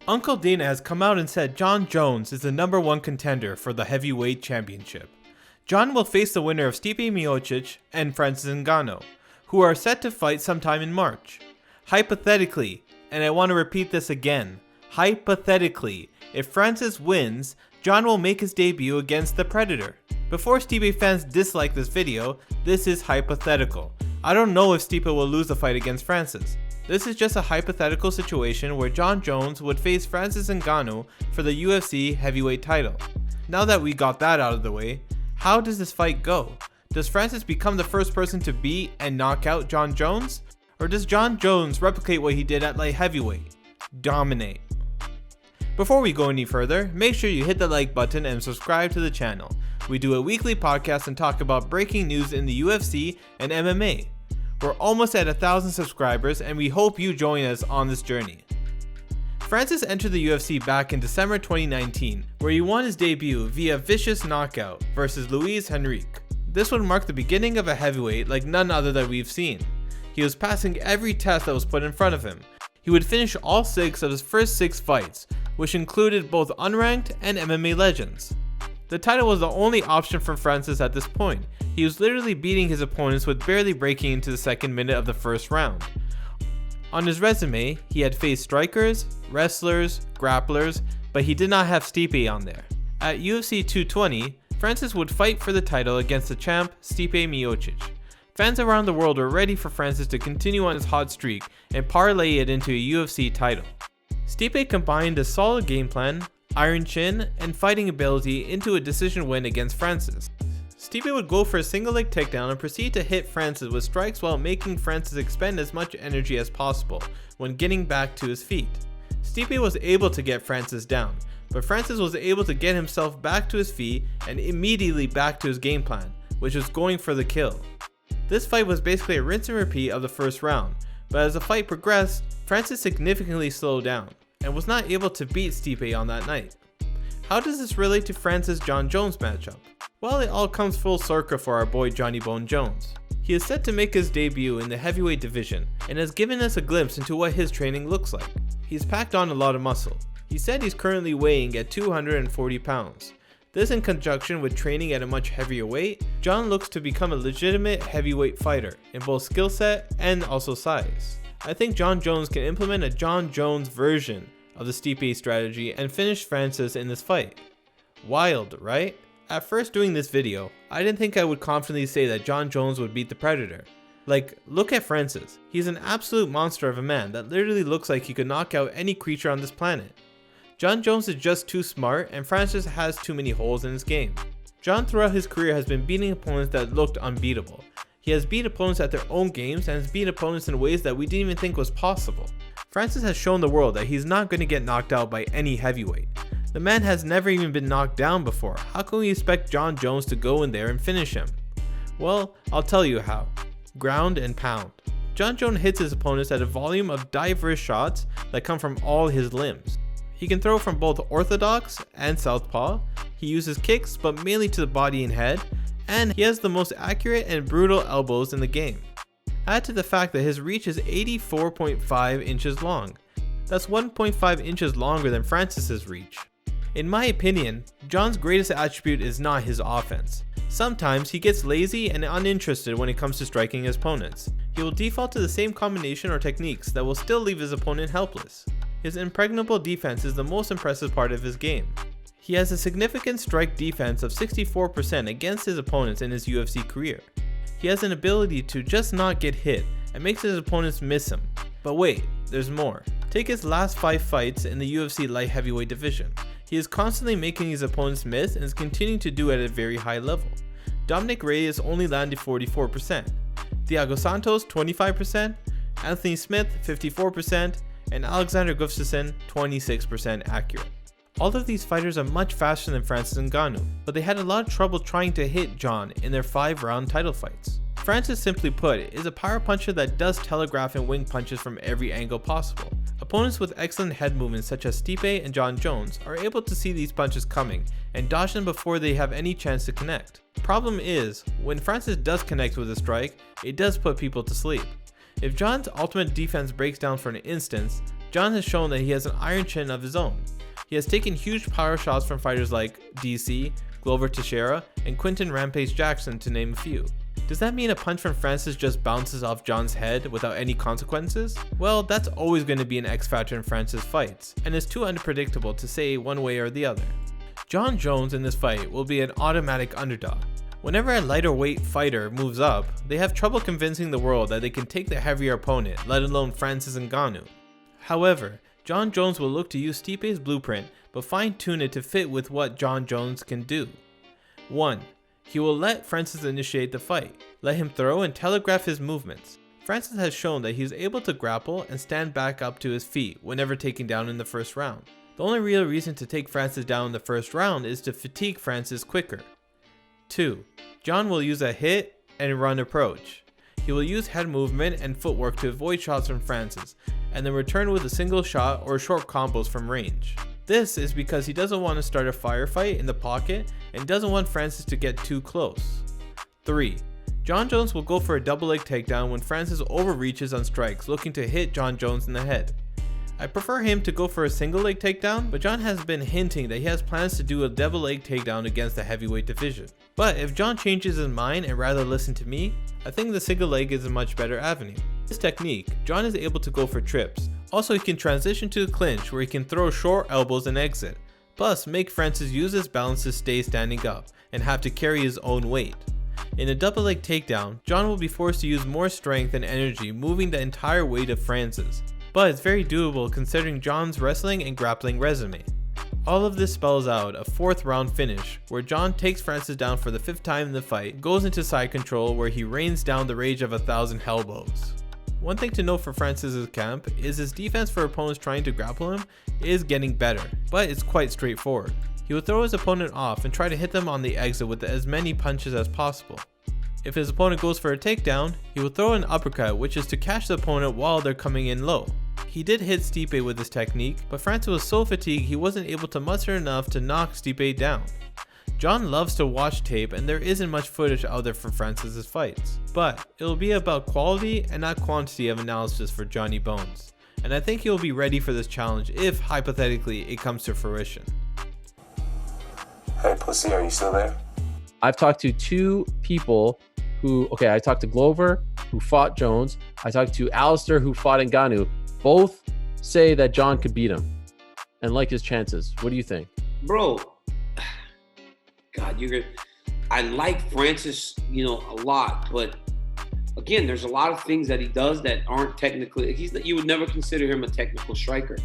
Uncle Dana has come out and said Jon Jones is the number one contender for the heavyweight championship. Jon will face the winner of Stipe Miocic and Francis Ngannou, who are set to fight sometime in March. Hypothetically, and I want to repeat this again, hypothetically, if Francis wins, Jon will make his debut against the Predator. Before Stipe fans dislike this video, this is hypothetical. I don't know if Stipe will lose the fight against Francis. This is just a hypothetical situation where Jon Jones would face Francis Ngannou for the UFC heavyweight title. Now that we got that out of the way, how does this fight go? Does Francis become the first person to beat and knock out Jon Jones? Or does Jon Jones replicate what he did at light heavyweight? Dominate. Before we go any further, make sure you hit the like button and subscribe to the channel. We do a weekly podcast and talk about breaking news in the UFC and MMA. We're almost at 1,000 subscribers and we hope you join us on this journey. Francis entered the UFC back in December 2019, where he won his debut via vicious knockout versus Luis Henrique. This would mark the beginning of a heavyweight like none other that we've seen. He was passing every test that was put in front of him. He would finish all 6 of his first 6 fights, which included both unranked and MMA legends. The title was the only option for Francis at this point. He was literally beating his opponents with barely breaking into the second minute of the first round. On his resume, he had faced strikers, wrestlers, grapplers, but he did not have Stipe on there. At UFC 220, Francis would fight for the title against the champ Stipe Miocic. Fans around the world were ready for Francis to continue on his hot streak and parlay it into a UFC title. Stipe combined a solid game plan, iron chin, and fighting ability into a decision win against Francis. Stipe would go for a single leg takedown and proceed to hit Francis with strikes while making Francis expend as much energy as possible when getting back to his feet. Stipe was able to get Francis down, but Francis was able to get himself back to his feet and immediately back to his game plan, which was going for the kill. This fight was basically a rinse and repeat of the first round, but as the fight progressed, Francis significantly slowed down and was not able to beat Stipe on that night. How does this relate to Francis-Jon Jones matchup? Well, it all comes full circle for our boy Johnny Bone Jones. He is set to make his debut in the heavyweight division and has given us a glimpse into what his training looks like. He's packed on a lot of muscle. He said he's currently weighing at 240 pounds. This in conjunction with training at a much heavier weight, Jon looks to become a legitimate heavyweight fighter in both skill set and also size. I think Jon Jones can implement a Jon Jones version of the Stipe strategy and finish Francis in this fight. Wild, right? At first doing this video, I didn't think I would confidently say that Jon Jones would beat the Predator. Like, look at Francis. He's an absolute monster of a man that literally looks like he could knock out any creature on this planet. Jon Jones is just too smart and Francis has too many holes in his game. Jon throughout his career has been beating opponents that looked unbeatable. He has beat opponents at their own games and has beat opponents in ways that we didn't even think was possible. Francis has shown the world that he's not going to get knocked out by any heavyweight. The man has never even been knocked down before. How can we expect Jon Jones to go in there and finish him? Well, I'll tell you how. Ground and pound. Jon Jones hits his opponents at a volume of diverse shots that come from all his limbs. He can throw from both orthodox and southpaw. He uses kicks, but mainly to the body and head, and he has the most accurate and brutal elbows in the game. Add to the fact that his reach is 84.5 inches long. That's 1.5 inches longer than Francis's reach. In my opinion, Jon's greatest attribute is not his offense. Sometimes he gets lazy and uninterested when it comes to striking his opponents. He will default to the same combination or techniques that will still leave his opponent helpless. His impregnable defense is the most impressive part of his game. He has a significant strike defense of 64% against his opponents in his UFC career. He has an ability to just not get hit and makes his opponents miss him. But wait, there's more. Take his last 5 fights in the UFC light heavyweight division. He is constantly making his opponents miss and is continuing to do it at a very high level. Dominic Reyes only landed 44%, Thiago Santos 25%, Anthony Smith 54%, and Alexander Gustafsson 26% accurate. All of these fighters are much faster than Francis Ngannou, but they had a lot of trouble trying to hit Jon in their 5-round title fights. Francis, simply put, is a power puncher that does telegraph and wing punches from every angle possible. Opponents with excellent head movements such as Stipe and Jon Jones are able to see these punches coming and dodge them before they have any chance to connect. Problem is, when Francis does connect with a strike, it does put people to sleep. If Jon's ultimate defense breaks down for an instance, John has shown that he has an iron chin of his own. He has taken huge power shots from fighters like DC, Glover Teixeira, and Quinton Rampage Jackson, to name a few. Does that mean a punch from Francis just bounces off John's head without any consequences? Well, that's always going to be an X factor in Francis' fights, and is too unpredictable to say one way or the other. John Jones in this fight will be an automatic underdog. Whenever a lighter weight fighter moves up, they have trouble convincing the world that they can take the heavier opponent, let alone Francis Ngannou. However, John Jones will look to use Stipe's blueprint, but fine-tune it to fit with what John Jones can do. 1. He will let Francis initiate the fight, let him throw and telegraph his movements. Francis has shown that he is able to grapple and stand back up to his feet whenever taken down in the first round. The only real reason to take Francis down in the first round is to fatigue Francis quicker. 2. John will use a hit and run approach. He will use head movement and footwork to avoid shots from Francis, and then return with a single shot or short combos from range. This is because he doesn't want to start a firefight in the pocket and doesn't want Francis to get too close. 3. John Jones will go for a double leg takedown when Francis overreaches on strikes looking to hit John Jones in the head. I prefer him to go for a single leg takedown, but John has been hinting that he has plans to do a double leg takedown against the heavyweight division. But if John changes his mind and rather listen to me, I think the single leg is a much better avenue. This technique, John is able to go for trips. Also, he can transition to a clinch where he can throw short elbows and exit, plus make Francis use his balance to stay standing up and have to carry his own weight. In a double leg takedown, John will be forced to use more strength and energy moving the entire weight of Francis, but it's very doable considering John's wrestling and grappling resume. All of this spells out a 4th round finish where John takes Francis down for the 5th time in the fight, goes into side control where he rains down the rage of 1,000 elbows. One thing to note for Francis' camp is his defense for opponents trying to grapple him is getting better, but it's quite straightforward. He will throw his opponent off and try to hit them on the exit with as many punches as possible. If his opponent goes for a takedown, he will throw an uppercut, which is to catch the opponent while they're coming in low. He did hit Stipe with this technique, but Francis was so fatigued he wasn't able to muster enough to knock Stipe down. John loves to watch tape and there isn't much footage out there for Francis' fights, but it will be about quality and not quantity of analysis for Johnny Bones, and I think he will be ready for this challenge if hypothetically it comes to fruition. Hey Pussy, are you still there? I've talked to 2 people I talked to Glover, who fought Jones. I talked to Alistair, who fought Ngannou. Both say that John could beat him and like his chances. What do you think? Bro, God, I like Francis, a lot, but again, there's a lot of things that he does that aren't technically, you would never consider him a technical striker.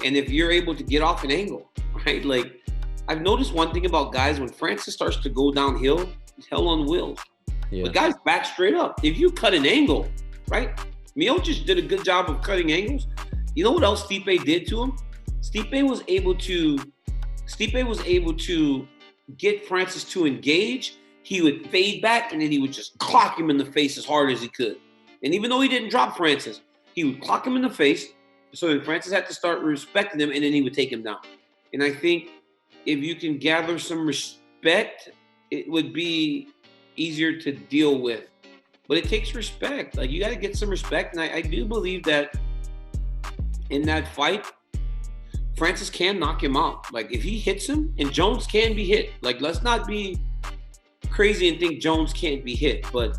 And if you're able to get off an angle, right? Like, I've noticed one thing about guys, when Francis starts to go downhill, he's hell on wheels. Yeah. But guys back straight up. If you cut an angle, right? Miocic did a good job of cutting angles. You know what else Stipe did to him? Stipe was able to get Francis to engage. He would fade back and then he would just clock him in the face as hard as he could. And even though he didn't drop Francis, he would clock him in the face. So then Francis had to start respecting him and then he would take him down. And I think if you can gather some respect, it would be easier to deal with. But it takes respect. Like, you got to get some respect. And I do believe that in that fight, Francis can knock him out. Like, if he hits him, and Jones can be hit. Like, let's not be crazy and think Jones can't be hit. But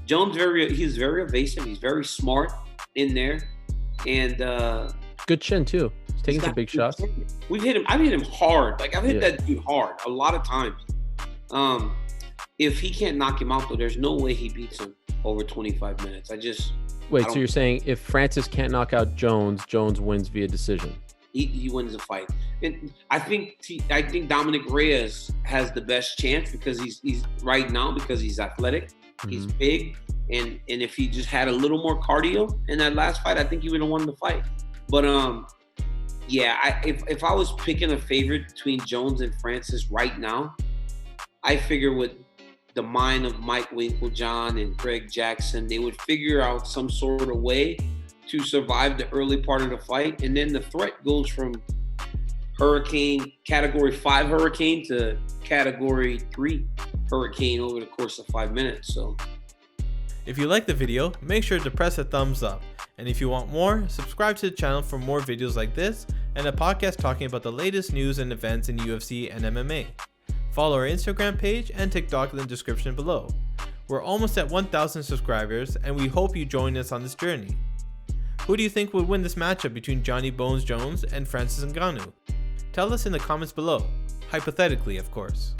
Jones, he's very evasive. He's very smart in there. And good chin, too. He's taking some big shots. I've hit him hard. Like, I've hit that dude hard a lot of times. If he can't knock him out, though, there's no way he beats him over 25 minutes. Wait, so you're saying if Francis can't knock out Jones, Jones wins via decision? He wins the fight. And I think Dominic Reyes has the best chance because he's right now, because he's athletic, he's big, and if he just had a little more cardio in that last fight, I think he would have won the fight. But if I was picking a favorite between Jones and Francis right now, I figure with the mind of Mike Winklejohn and Greg Jackson, they would figure out some sort of way to survive the early part of the fight. And then the threat goes from category 5 hurricane to category 3 hurricane over the course of 5 minutes. So if you like the video, make sure to press a thumbs up. And if you want more, subscribe to the channel for more videos like this and a podcast talking about the latest news and events in UFC and MMA. Follow our Instagram page and TikTok in the description below. We're almost at 1,000 subscribers and we hope you join us on this journey. Who do you think would win this matchup between Johnny Bones Jones and Francis Ngannou? Tell us in the comments below, hypothetically of course.